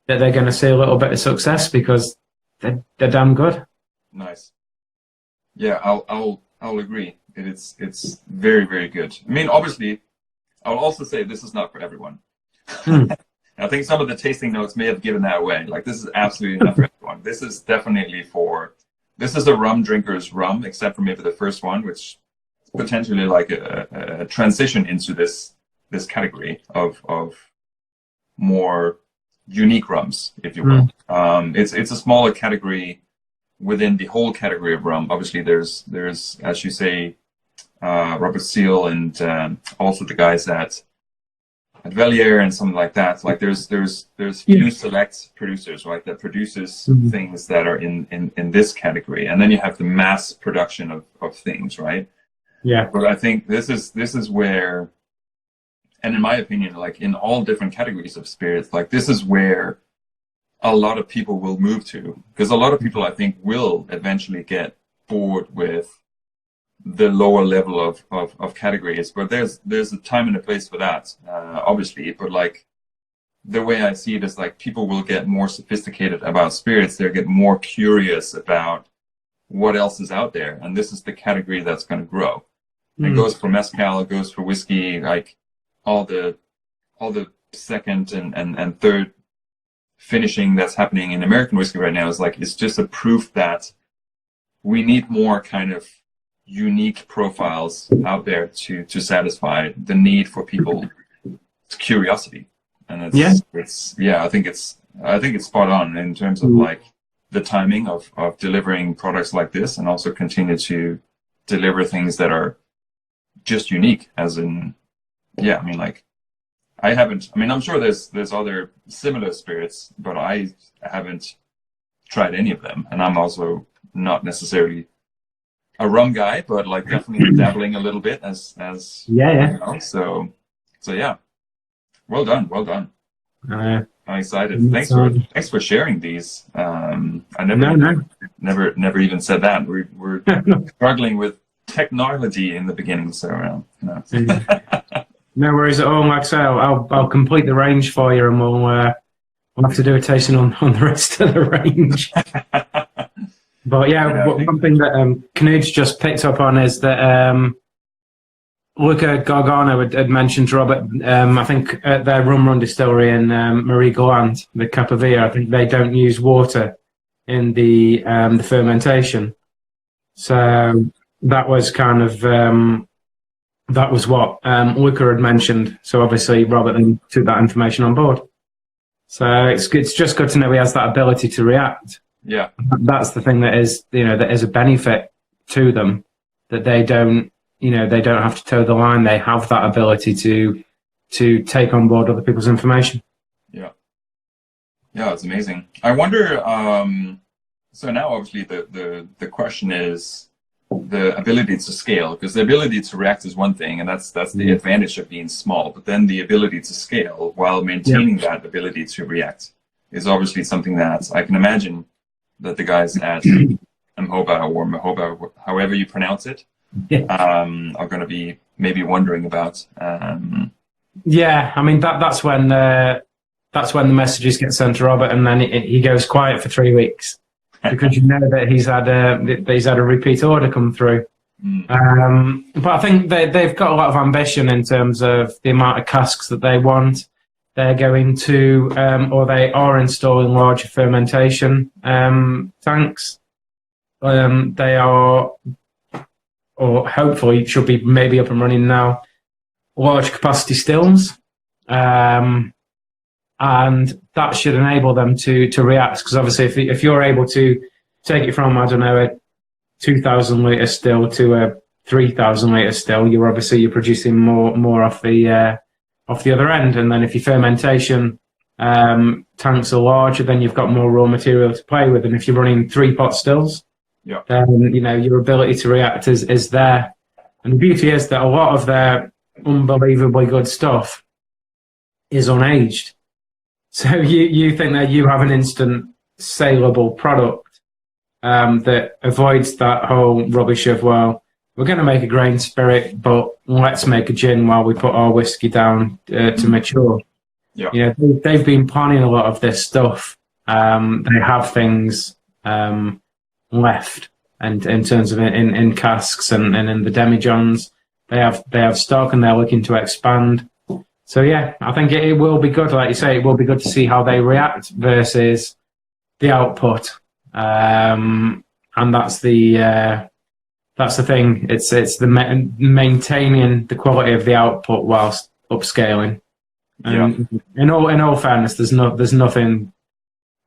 Speaker 3: that they're going to see a little bit of success, because they're damn good.
Speaker 2: Nice. Yeah, I'll agree. It's very, very good. I mean, obviously, I'll also say this is not for everyone. I think some of the tasting notes may have given that away. Like, this is absolutely not for everyone. This is definitely this is a rum drinker's rum, except for maybe the first one, which is potentially like a transition into this category of more unique rums, if you will. It's a smaller category within the whole category of rum. Obviously, there's as you say, Robert Seal and also the guys at Velier and something like that. Like there's few select producers, right, that produces things that are in this category, and then you have the mass production of things, right? Yeah. But I think this is where, and in my opinion, like in all different categories of spirits, like this is where a lot of people will move to, because a lot of people I think will eventually get bored with the lower level of categories, but there's a time and a place for that, obviously. But like the way I see it is like people will get more sophisticated about spirits. They'll get more curious about what else is out there, and this is the category that's going to grow. It goes for mezcal, it goes for whiskey, like all the second and third finishing that's happening in American whiskey right now is like, it's just a proof that we need more kind of unique profiles out there to satisfy the need for people's curiosity. And I think it's spot on in terms of like the timing of delivering products like this, and also continue to deliver things that are just unique, as in, yeah, I mean, like, I'm sure there's other similar spirits, but I haven't tried any of them. And I'm also not necessarily a rum guy, but like definitely dabbling a little bit as
Speaker 3: yeah.
Speaker 2: you know, so yeah. Well done. I'm excited. Thanks for sharing these. I never even said that. We're struggling with technology in the beginning, so you know.
Speaker 3: No worries at all. Like I say, I'll complete the range for you, and we'll have to do a tasting on the rest of the range. But yeah, one thing that Knud's just picked up on is that Luca Gargano had mentioned to Robert, I think at their Rum Run distillery in Marie Galante, the Capovilla, I think they don't use water in the fermentation. So that was kind of that was what Luca had mentioned. So obviously Robert then took that information on board. So it's just good to know he has that ability to react.
Speaker 2: Yeah,
Speaker 3: that's the thing that is a benefit to them, that they don't have to toe the line. They have that ability to take on board other people's information.
Speaker 2: Yeah, it's amazing. I wonder. So now, obviously, the question is the ability to scale, because the ability to react is one thing, and that's the advantage of being small. But then the ability to scale while maintaining that ability to react is obviously something that I can imagine that the guys at Mhoba, however you pronounce it, are going to be maybe wondering about.
Speaker 3: Yeah, I mean that's when the messages get sent to Robert, and then he goes quiet for 3 weeks because you know that he's had a repeat order come through. But I think they've got a lot of ambition in terms of the amount of casks that they want. They're going to, or they are installing larger fermentation tanks. They are, or hopefully should be maybe up and running now, large capacity stills. And that should enable them to react. Because obviously if you're able to take it from, I don't know, a 2,000 litre still to a 3,000 litre still, you're producing more off the other end. And then if your fermentation tanks are larger, then you've got more raw material to play with. And if you're running 3-pot stills, then your ability to react is there. And the beauty is that a lot of their unbelievably good stuff is unaged. So you think that you have an instant saleable product that avoids that whole rubbish of, well, we're going to make a grain spirit, but let's make a gin while we put our whiskey down to mature. Yeah. They've been planning a lot of this stuff. They have things left, and in terms of in casks and in the demijohns, they have stock, and they're looking to expand. So yeah, I think it will be good. Like you say, it will be good to see how they react versus the output, and that's the thing. It's the maintaining the quality of the output whilst upscaling. In all fairness, there's nothing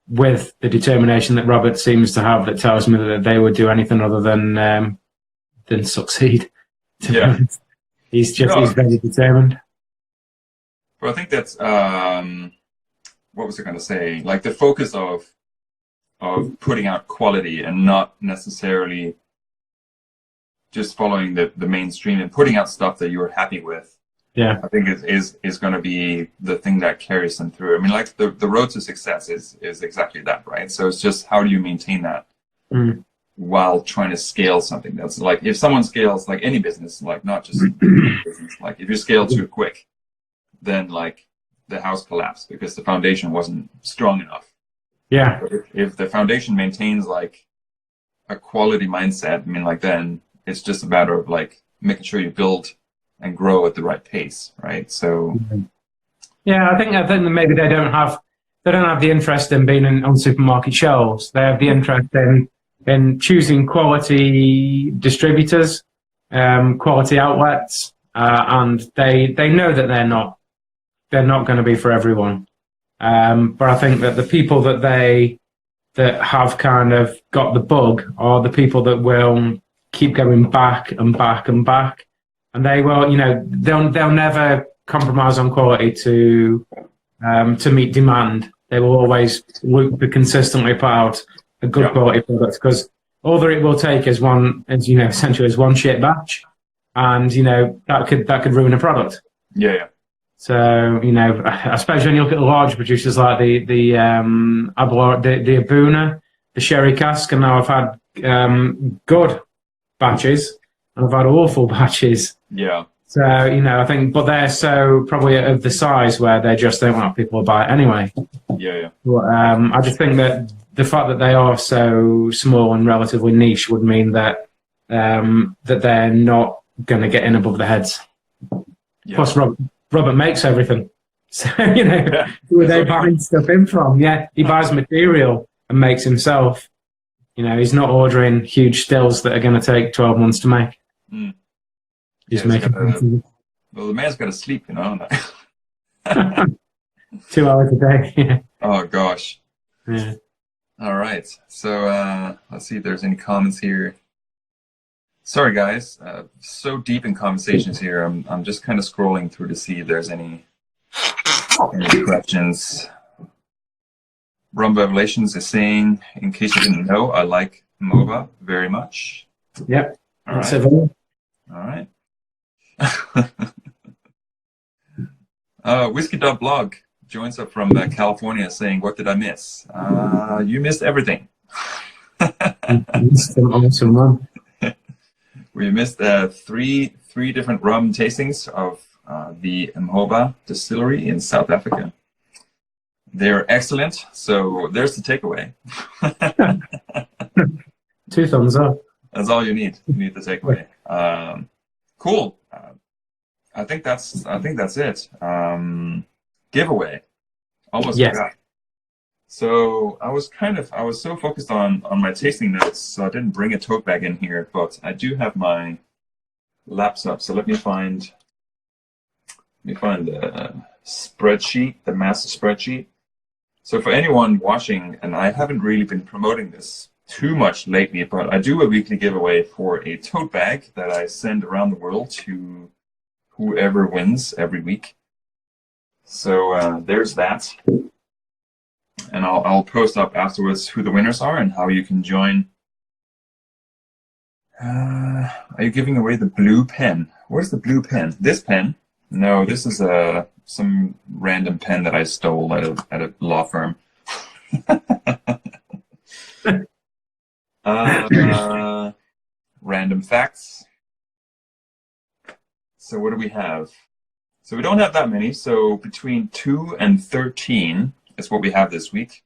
Speaker 3: with the determination that Robert seems to have that tells me that they would do anything other than succeed. He's very determined.
Speaker 2: Well, I think that's what was I going to say? Like the focus of putting out quality and not necessarily just following the mainstream and putting out stuff that you're happy with.
Speaker 3: Yeah,
Speaker 2: I think is going to be the thing that carries them through. I mean, like the road to success is exactly that, right? So it's just how do you maintain that while trying to scale something that's like, if someone scales, like any business, like not just business, like if you scale too quick, then like the house collapsed because the foundation wasn't strong enough.
Speaker 3: Yeah.
Speaker 2: But if the foundation maintains like a quality mindset, I mean, like then it's just a matter of like making sure you build and grow at the right pace, right? So
Speaker 3: yeah, I think that maybe they don't have the interest in being on supermarket shelves. They have the interest in choosing quality distributors, quality outlets, and they know that they're not going to be for everyone. But I think that the people that they that have kind of got the bug are the people that will keep going back and back and back, and they will, they'll never compromise on quality to meet demand. They will always look to consistently put out a good quality product, because all that it will take is essentially one shit batch, and that could ruin a product.
Speaker 2: Yeah.
Speaker 3: So, especially when you look at the large producers like the Abuna, the Sherry Cask, and now I've had good batches and I've had awful batches.
Speaker 2: Yeah.
Speaker 3: So, I think, but they're so probably of the size where they just don't want people to buy it anyway.
Speaker 2: Yeah.
Speaker 3: But, I just think that the fact that they are so small and relatively niche would mean that that they're not going to get in above their heads. Yeah. Plus, Robert makes everything. So, who are they buying stuff in from? Yeah, he buys material and makes himself. He's not ordering huge stills that are going to take 12 months to make.
Speaker 2: Mm.
Speaker 3: He's making
Speaker 2: well, the man's got to sleep,
Speaker 3: 2 hours a day. Yeah.
Speaker 2: Oh, gosh.
Speaker 3: Yeah.
Speaker 2: All right. So let's see if there's any comments here. Sorry, guys. So deep in conversations here. I'm just kind of scrolling through to see if there's any questions. Rum Revelations is saying, in case you didn't know, I like Mhoba very much.
Speaker 3: Yep.
Speaker 2: All right.
Speaker 3: All
Speaker 2: right. Whiskey.blog joins up from California saying, what did I miss? You missed everything.
Speaker 3: Awesome one.
Speaker 2: We missed three different rum tastings of the Mhoba distillery in South Africa. They're excellent, so there's the takeaway.
Speaker 3: 2 thumbs up.
Speaker 2: That's all you need. You need the takeaway. Cool. I think that's it. Giveaway. Almost forgot. So I was so focused on my tasting notes, so I didn't bring a tote bag in here, but I do have my laps up. So let me find the spreadsheet, the master spreadsheet. So for anyone watching, and I haven't really been promoting this too much lately, but I do a weekly giveaway for a tote bag that I send around the world to whoever wins every week. So there's that. And I'll post up afterwards who the winners are and how you can join. Are you giving away the blue pen? Where's the blue pen? This pen? No, this is some random pen that I stole at a law firm. Random facts. So what do we have? So we don't have that many. So between 2 and 13 is what we have this week.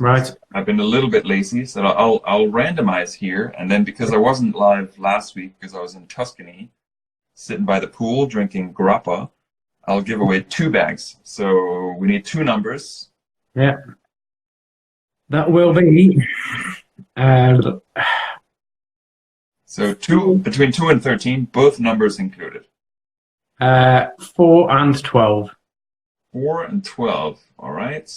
Speaker 3: Right.
Speaker 2: I've been a little bit lazy, so I'll randomize here. And then because I wasn't live last week because I was in Tuscany, sitting by the pool drinking grappa, I'll give away 2 bags. So we need 2 numbers.
Speaker 3: Yeah. That will be.
Speaker 2: So between 2 and 13, both numbers included.
Speaker 3: 4 and 12.
Speaker 2: 4 and 12. All right.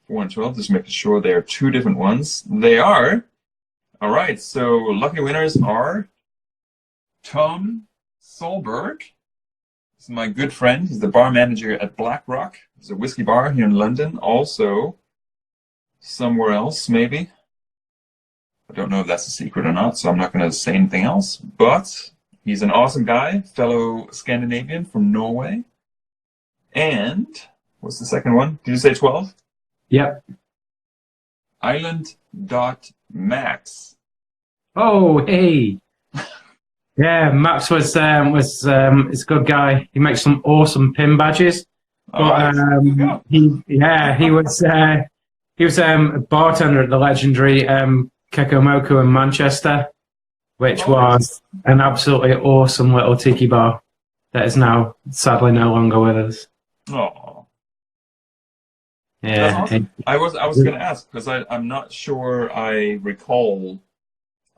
Speaker 2: 4 and 12. Just making sure they are 2 different ones. They are. All right. So lucky winners are Tom Solberg. This is my good friend. He's the bar manager at Black Rock. It's a whiskey bar here in London. Also, somewhere else, maybe. I don't know if that's a secret or not, so I'm not going to say anything else. But he's an awesome guy, fellow Scandinavian from Norway. And what's the second one? Did you say 12?
Speaker 3: Yep.
Speaker 2: Island.max.
Speaker 3: Oh, hey. Yeah, Max was is a good guy. He makes some awesome pin badges. But he was a bartender at the legendary Kekomoku in Manchester, which was an absolutely awesome little tiki bar that is now sadly no longer with us.
Speaker 2: Oh.
Speaker 3: Yeah.
Speaker 2: Awesome. I was going to ask because I'm not sure I recall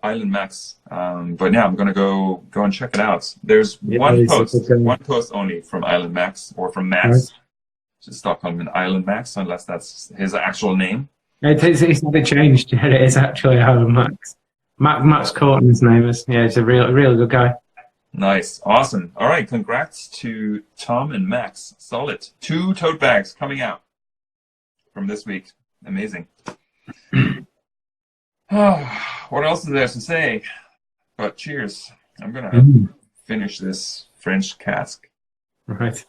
Speaker 2: Island Max, but yeah, I'm going to go and check it out. There's one post only from Island Max or from Max. Right. Just stop calling him Island Max unless that's his actual name.
Speaker 3: It's not changed. It is actually Max. Max Corton's name is. Yeah, he's a really good guy.
Speaker 2: Nice. Awesome. All right. Congrats to Tom and Max. Solid. 2 tote bags coming out from this week. Amazing. What else is there to say? But cheers. I'm going to finish this French cask.
Speaker 3: Right.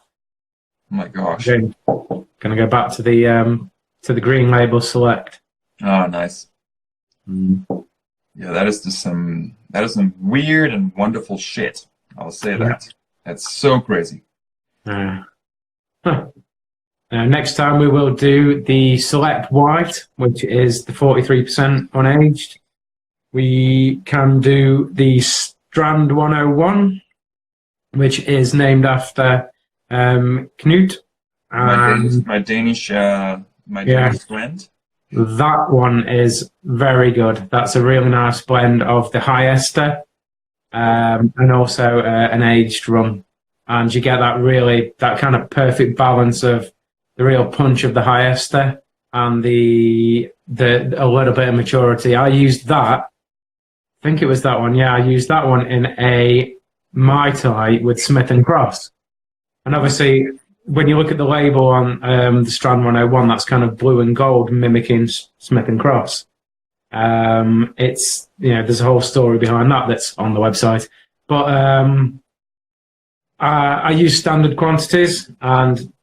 Speaker 2: Oh my gosh.
Speaker 3: Okay. Gonna go back to the green label select.
Speaker 2: Oh, nice. Yeah, that is some weird and wonderful shit. I'll say that. That's so crazy.
Speaker 3: Next time we will do the select white, which is the 43% unaged. We can do the Strand 101, which is named after Knut.
Speaker 2: My Danish blend.
Speaker 3: That one is very good. That's a really nice blend of the high ester and also an aged rum. And you get that kind of perfect balance of the real punch of the high ester and the a little bit of maturity. I used that. I think it was that one. Yeah, I used that one in a Mai Tai with Smith and Cross. And obviously, when you look at the label on the Strand 101, that's kind of blue and gold, mimicking Smith and Cross. It's, there's a whole story behind that that's on the website. But I use standard quantities, and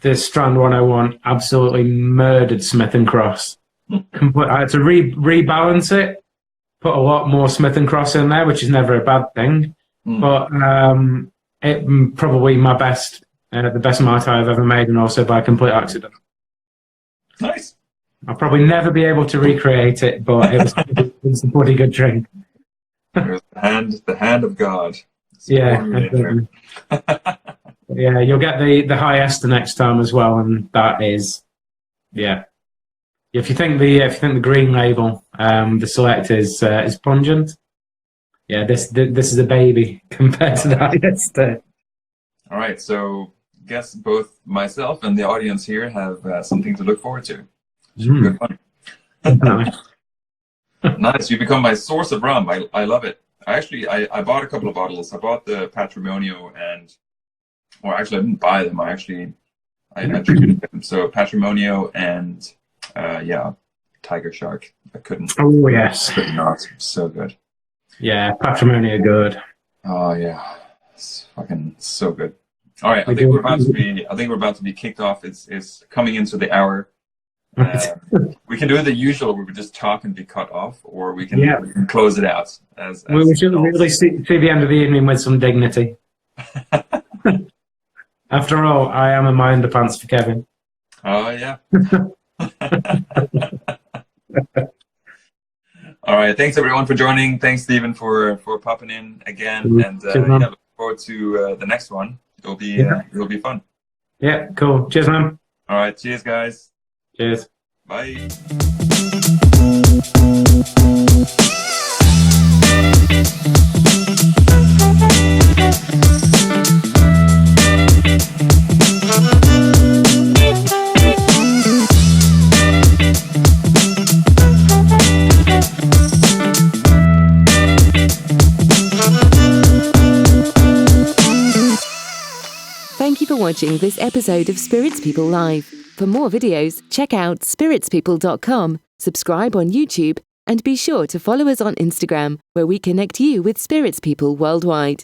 Speaker 3: the Strand 101 absolutely murdered Smith and Cross. I had to rebalance it, put a lot more Smith and Cross in there, which is never a bad thing. But it probably my best. The best Mai Tai I've ever made, and also by complete accident.
Speaker 2: Nice.
Speaker 3: I'll probably never be able to recreate it, but it was a pretty good drink.
Speaker 2: There's the hand of God.
Speaker 3: Yeah. Yeah, you'll get the high ester next time as well, and that is, yeah. If you think the green label, the select is pungent, yeah, this is a baby compared to the high ester.
Speaker 2: All right, so guess both myself and the audience here have something to look forward to. Good fun. Nice. You become my source of rum. I love it. I bought a couple of bottles. I bought the Patrimonio I didn't buy them. I treated them. So Patrimonio and Tiger Shark. I couldn't.
Speaker 3: Oh yes.
Speaker 2: Could not. So good.
Speaker 3: Yeah, Patrimonio good.
Speaker 2: Oh yeah. It's fucking so good. All right, I think we're about to be kicked off. It's coming into the hour. We can do the usual where we just talk and be cut off, or we can close it out. We
Speaker 3: should really see the end of the evening with some dignity. After all, I am in my underpants for Kevin.
Speaker 2: Oh yeah. All right, thanks everyone for joining. Thanks Stephen for popping in again, and look forward to the next one. It'll be fun.
Speaker 3: Yeah, cool. Cheers, man.
Speaker 2: All right, cheers, guys.
Speaker 3: Cheers.
Speaker 2: Bye.
Speaker 1: Thank you for watching this episode of Spirits People Live. For more videos, check out spiritspeople.com, subscribe on YouTube, and be sure to follow us on Instagram, where we connect you with spirits people worldwide.